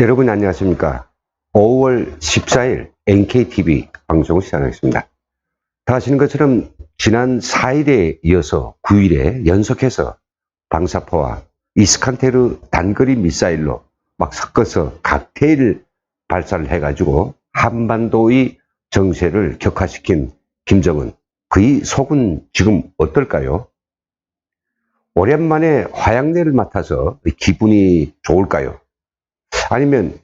여러분 안녕하십니까. 5월 14일 NKTV 방송을 시작하겠습니다. 다 아시는 것처럼 지난 4일에 이어서 9일에 연속해서 방사포와 이스칸테르 단거리 미사일로 막 섞어서 칵테일 발사를 해가지고 한반도의 정세를 격화시킨 김정은. 그의 속은 지금 어떨까요? 오랜만에 화양내를 맡아서 기분이 좋을까요? 아니면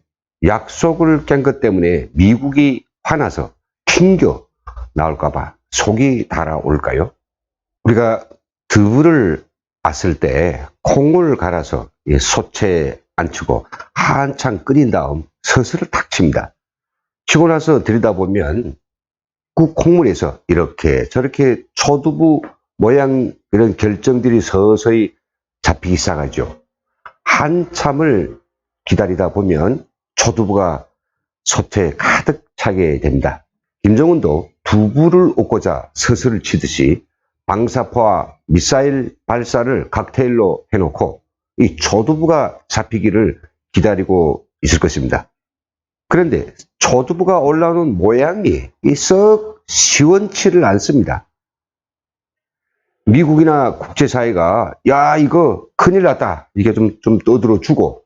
약속을 깬 것 때문에 미국이 화나서 튕겨 나올까봐 속이 달아올까요? 우리가 두부를 앗을 때 콩을 갈아서 솥에 앉히고 한참 끓인 다음 서슬을 탁 칩니다. 치고 나서 들여다보면 그 콩물에서 이렇게 저렇게 초두부 모양 이런 결정들이 서서히 잡히기 시작하죠. 한참을 기다리다 보면 초두부가 솥에 가득 차게 됩니다. 김정은도 두부를 얻고자 서슬을 치듯이 방사포와 미사일 발사를 칵테일로 해놓고 이 초두부가 잡히기를 기다리고 있을 것입니다. 그런데 초두부가 올라오는 모양이 썩 시원치를 않습니다. 미국이나 국제사회가 야 이거 큰일 났다 이게 좀 떠들어주고,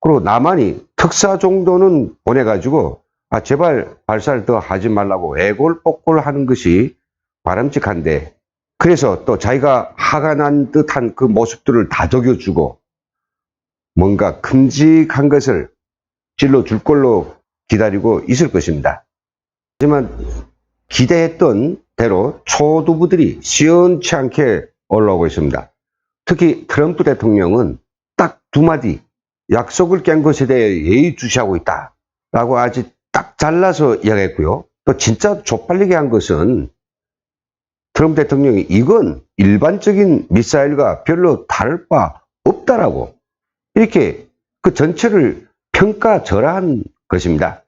그리고 남한이 특사 정도는 보내가지고 제발 발사를 더 하지 말라고 애골복골 하는 것이 바람직한데, 그래서 또 자기가 화가 난 듯한 그 모습들을 다독여주고 뭔가 큼직한 것을 질러줄 걸로 기다리고 있을 것입니다. 하지만 기대했던 대로 초두부들이 시원치 않게 올라오고 있습니다. 특히 트럼프 대통령은 딱 두 마디 약속을 깬 것에 대해 예의주시하고 있다 라고 아주 딱 잘라서 이야기했고요. 또 진짜 족발리게 한 것은 트럼프 대통령이 이건 일반적인 미사일과 별로 다를 바 없다라고 이렇게 그 전체를 평가절하한 것입니다.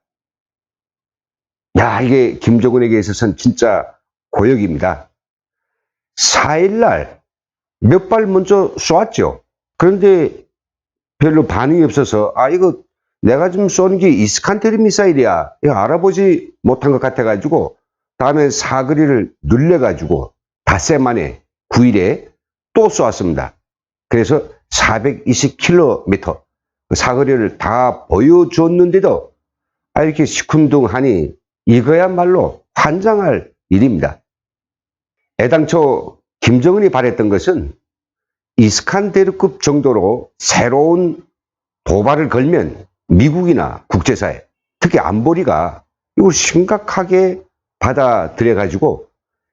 야, 이게 김정은에게 있어서는 진짜 고역입니다. 4일날 몇 발 먼저 쏘았죠. 그런데 별로 반응이 없어서 이거 내가 좀 쏘는 게 이스칸테르 미사일이야 이거 알아보지 못한 것 같아가지고 다음에 사거리를 늘려가지고 닷새 만에 9일에 또 쏘았습니다. 그래서 420km 사거리를 다 보여줬는데도 이렇게 시큰둥하니 이거야말로 환장할 일입니다. 애당초 김정은이 바랬던 것은 이스칸데르급 정도로 새로운 도발을 걸면 미국이나 국제사회, 특히 안보리가 이걸 심각하게 받아들여가지고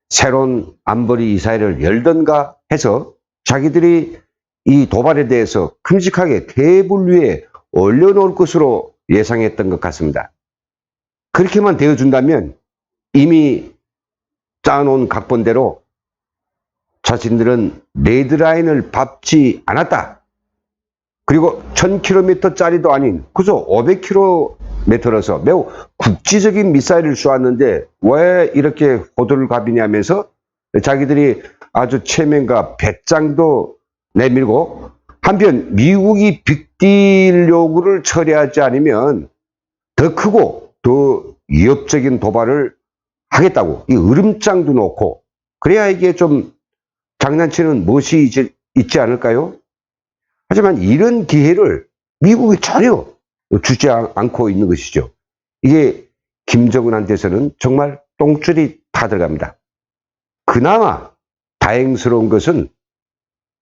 새로운 안보리 미사일을 열던가 해서 자기들이 이 도발에 대해서 큼직하게 테이블 위에 올려놓을 것으로 예상했던 것 같습니다. 그렇게만 되어준다면 이미 짜놓은 각본대로 자신들은 레드라인을 밟지 않았다. 그리고 1000km짜리도 아닌 그저 500km라서 매우 국지적인 미사일을 쏘았는데 왜 이렇게 호들갑이냐면서 자기들이 아주 체면과 배짱도 내밀고, 한편 미국이 빅딜 요구를 처리하지 않으면 더 크고 더 위협적인 도발을 하겠다고 이 으름장도 놓고, 그래야 이게 좀 장난치는 멋이 있지 않을까요? 하지만 이런 기회를 미국이 전혀 주지 않고 있는 것이죠. 이게 김정은한테서는 정말 똥줄이 타들어갑니다. 그나마 다행스러운 것은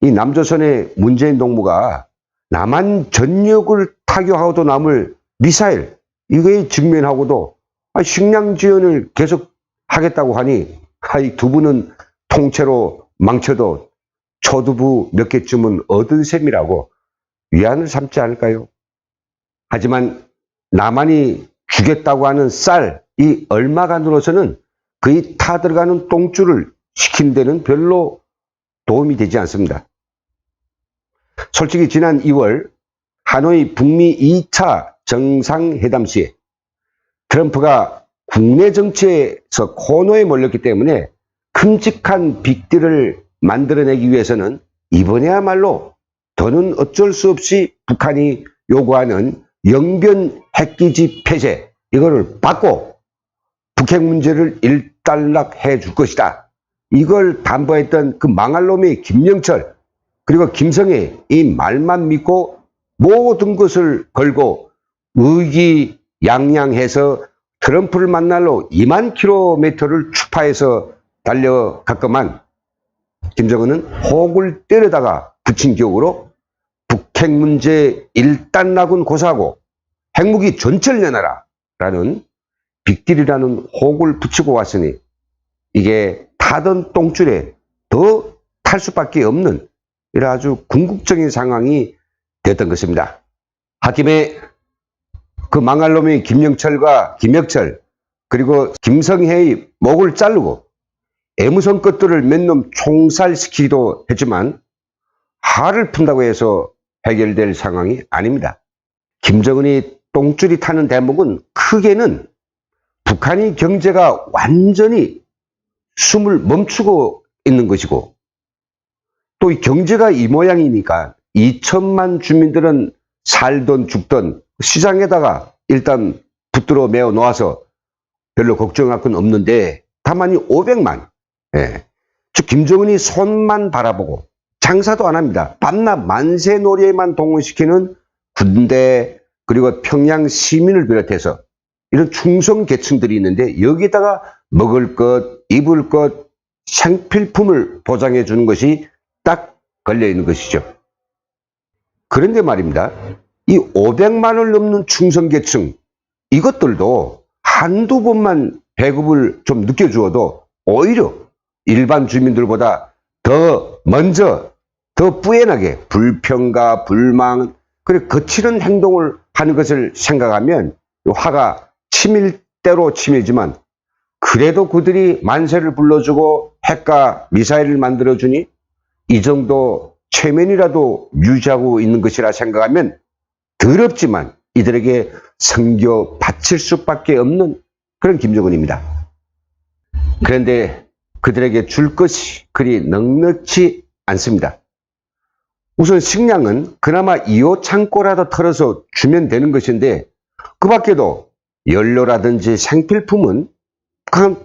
이 남조선의 문재인 동무가 남한 전역을 타격하고도 남을 미사일 이거에 직면하고도 식량 지원을 계속 하겠다고 하니 이 두부는 통째로 망쳐도 초두부 몇 개쯤은 얻은 셈이라고 위안을 삼지 않을까요? 하지만 남한이 주겠다고 하는 쌀, 이 얼마간으로서는 그의 타들어가는 똥줄을 식힌 데는 별로 도움이 되지 않습니다. 솔직히 지난 2월 하노이 북미 2차 정상회담 시에 트럼프가 국내 정치에서 코너에 몰렸기 때문에 큼직한 빅딜을 만들어내기 위해서는 이번에야말로 더는 어쩔 수 없이 북한이 요구하는 영변 핵기지 폐쇄 이거를 받고 북핵 문제를 일단락해 줄 것이다. 이걸 담보했던 그 망할 놈의 김영철 그리고 김성애 이 말만 믿고 모든 것을 걸고 의기양양해서 트럼프를 만나러 2만 킬로미터를 추파해서 달려갔건만 김정은은 혹을 때려다가 붙인 격으로 북핵 문제 일단락은 고사하고 핵무기 전체를 내놔라 라는 빅딜이라는 혹을 붙이고 왔으니 이게 타던 똥줄에 더 탈 수밖에 없는 이런 아주 궁극적인 상황이 됐던 것입니다. 하김에 그 망할 놈의 김영철과 김혁철 그리고 김성혜의 목을 자르고 애무성 것들을 몇 놈 총살시키기도 했지만 화를 푼다고 해서 해결될 상황이 아닙니다. 김정은이 똥줄이 타는 대목은 크게는 북한이 경제가 완전히 숨을 멈추고 있는 것이고 또 이 경제가 이 모양이니까 2천만 주민들은 살던 죽던 시장에다가 일단 붙들어 메어 놓아서 별로 걱정할 건 없는데 다만 이 500만 즉 김정은이 손만 바라보고 장사도 안 합니다. 밤낮 만세놀이에만 동원시키는 군대 그리고 평양 시민을 비롯해서 이런 충성 계층들이 있는데 여기다가 먹을 것, 입을 것, 생필품을 보장해 주는 것이 딱 걸려 있는 것이죠. 그런데 말입니다. 이 500만을 넘는 충성 계층 이것들도 한두 번만 배급을 좀 늦게 주어도 오히려 일반 주민들보다 더 먼저 더 뿌연하게 불평과 불만 그리고 거칠은 행동을 하는 것을 생각하면 화가 치밀 대로 치밀지만 그래도 그들이 만세를 불러주고 핵과 미사일을 만들어주니 이 정도 체면이라도 유지하고 있는 것이라 생각하면 더럽지만 이들에게 성교 바칠 수밖에 없는 그런 김정은입니다. 그런데 그들에게 줄 것이 그리 넉넉지 않습니다. 우선 식량은 그나마 2호 창고라도 털어서 주면 되는 것인데 그 밖에도 연료라든지 생필품은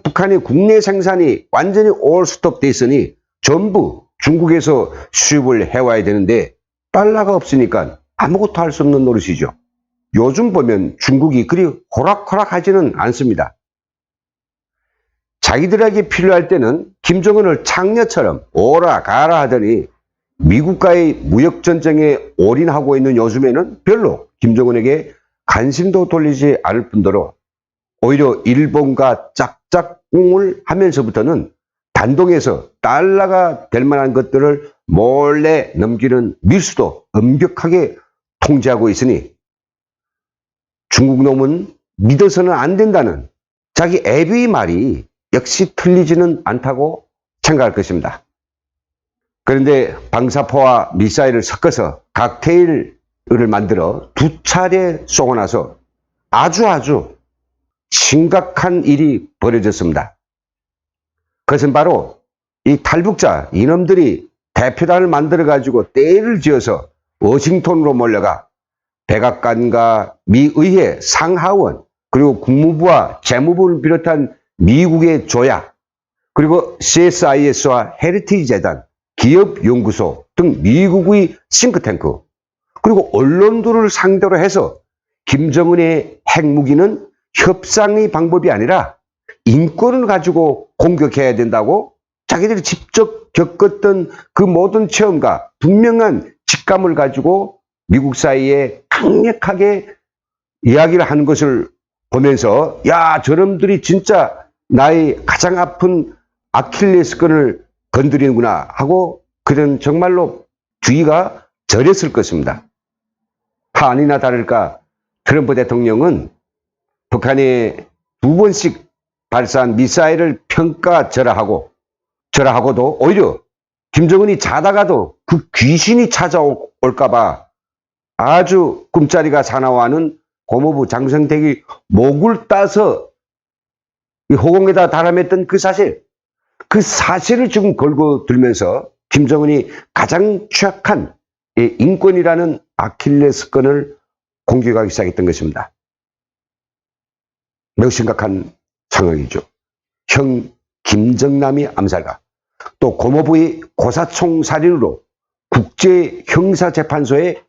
북한의 국내 생산이 완전히 올 스톱돼 있으니 전부 중국에서 수입을 해와야 되는데 달러가 없으니까 아무것도 할 수 없는 노릇이죠. 요즘 보면 중국이 그리 호락호락하지는 않습니다. 자기들에게 필요할 때는 김정은을 창녀처럼 오라 가라 하더니 미국과의 무역전쟁에 올인하고 있는 요즘에는 별로 김정은에게 관심도 돌리지 않을 뿐더러 오히려 일본과 짝짝꿍을 하면서부터는 단동에서 달러가 될 만한 것들을 몰래 넘기는 밀수도 엄격하게 통제하고 있으니 중국 놈은 믿어서는 안 된다는 자기 애비의 말이 역시 틀리지는 않다고 생각할 것입니다. 그런데 방사포와 미사일을 섞어서 칵테일을 만들어 2차례 쏘고 나서 아주 심각한 일이 벌어졌습니다. 그것은 바로 이 탈북자 이놈들이 대표단을 만들어 가지고 떼를 지어서 워싱턴으로 몰려가 백악관과 미의회 상하원 그리고 국무부와 재무부를 비롯한 미국의 조약 그리고 CSIS와 헤리티지 재단, 기업연구소 등 미국의 싱크탱크 그리고 언론들을 상대로 해서 김정은의 핵무기는 협상의 방법이 아니라 인권을 가지고 공격해야 된다고 자기들이 직접 겪었던 그 모든 체험과 분명한 직감을 가지고 미국 사이에 강력하게 이야기를 하는 것을 보면서 야 저놈들이 진짜 나의 가장 아픈 아킬레스건을 건드리는구나 하고 그런 정말로 주의가 저렸을 것입니다. 아니나 다를까 트럼프 대통령은 북한이 2번씩 발사한 미사일을 절하하고도 오히려 김정은이 자다가도 그 귀신이 찾아올까봐 아주 꿈자리가 사나워하는 고모부 장성택이 목을 따서 호공에다 달아맸던 그 사실을 지금 걸고 들면서 김정은이 가장 취약한 인권이라는 아킬레스건을 공격하기 시작했던 것입니다. 매우 심각한 상황이죠. 형 김정남이 암살가, 또 고모부의 고사총 살인으로 국제형사재판소에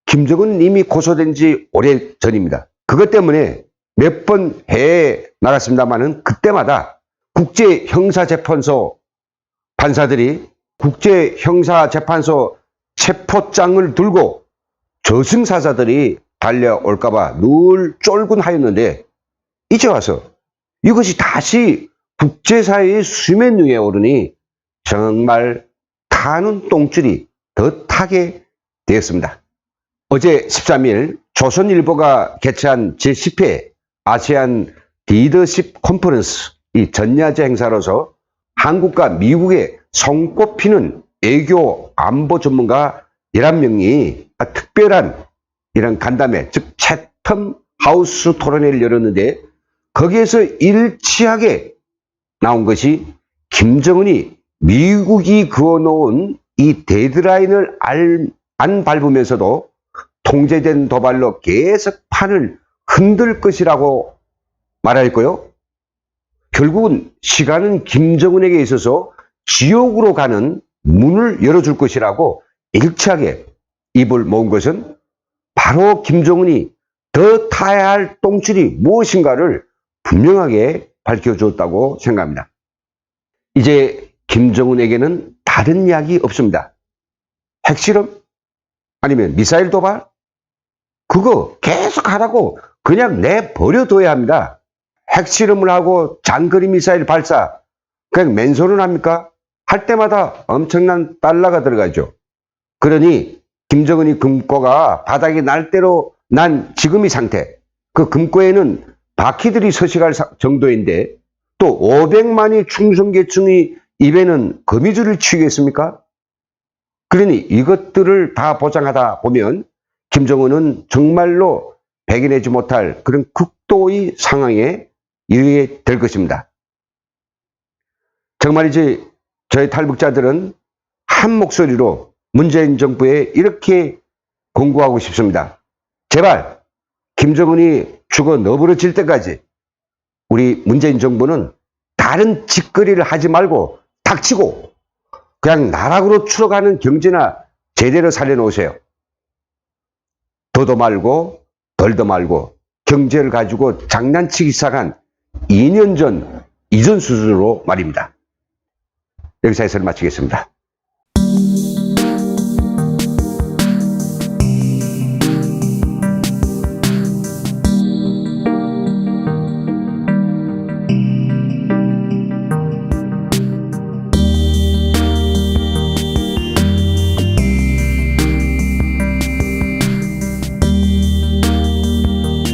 김정은 이미 고소된 지 오래 전입니다. 그것 때문에 몇 번 해외에 나갔습니다만은 그때마다 국제형사재판소 판사들이 국제형사재판소 체포장을 들고 저승사자들이 달려올까봐 늘 쫄군하였는데, 이제 와서 이것이 다시 국제사회의 수면 위에 오르니 정말 타는 똥줄이 더 타게 되었습니다. 어제 13일 조선일보가 개최한 제10회 아세안 리더십 컨퍼런스 이 전야제 행사로서 한국과 미국에 손꼽히는 외교 안보 전문가 11명이 특별한 이런 간담회, 즉 채텀 하우스 토론회를 열었는데, 거기에서 일치하게 나온 것이 김정은이 미국이 그어놓은 이 데드라인을 안 밟으면서도 통제된 도발로 계속 판을 흔들 것이라고 말했고요. 결국은 시간은 김정은에게 있어서 지옥으로 가는 문을 열어줄 것이라고 일치하게 입을 모은 것은 바로 김정은이 더 타야 할 똥줄이 무엇인가를 분명하게 밝혀주었다고 생각합니다. 이제 김정은에게는 다른 이야기 없습니다. 핵실험? 아니면 미사일 도발? 그거 계속 하라고 그냥 내버려둬야 합니다. 핵실험을 하고 장거리 미사일 발사, 그냥 맨손은 합니까? 할 때마다 엄청난 달러가 들어가죠. 그러니 김정은이 금고가 바닥에 날 대로 난 지금의 상태, 그 금고에는 바퀴들이 서식할 정도인데 또 500만이 충성계층의 입에는 거미줄을 치겠습니까? 그러니 이것들을 다 보장하다 보면 김정은은 정말로 배겨내지 못할 그런 극도의 상황에 이르게 될 것입니다. 정말이지 저희 탈북자들은 한 목소리로 문재인 정부에 이렇게 권고하고 싶습니다. 제발 김정은이 죽어 너부러질 때까지 우리 문재인 정부는 다른 짓거리를 하지 말고 닥치고 그냥 나락으로 추락하는 경제나 제대로 살려놓으세요. 더도 말고 덜도 말고 경제를 가지고 장난치기 시작한 2년 전 이전 수준으로 말입니다. 여기서 해설을 마치겠습니다.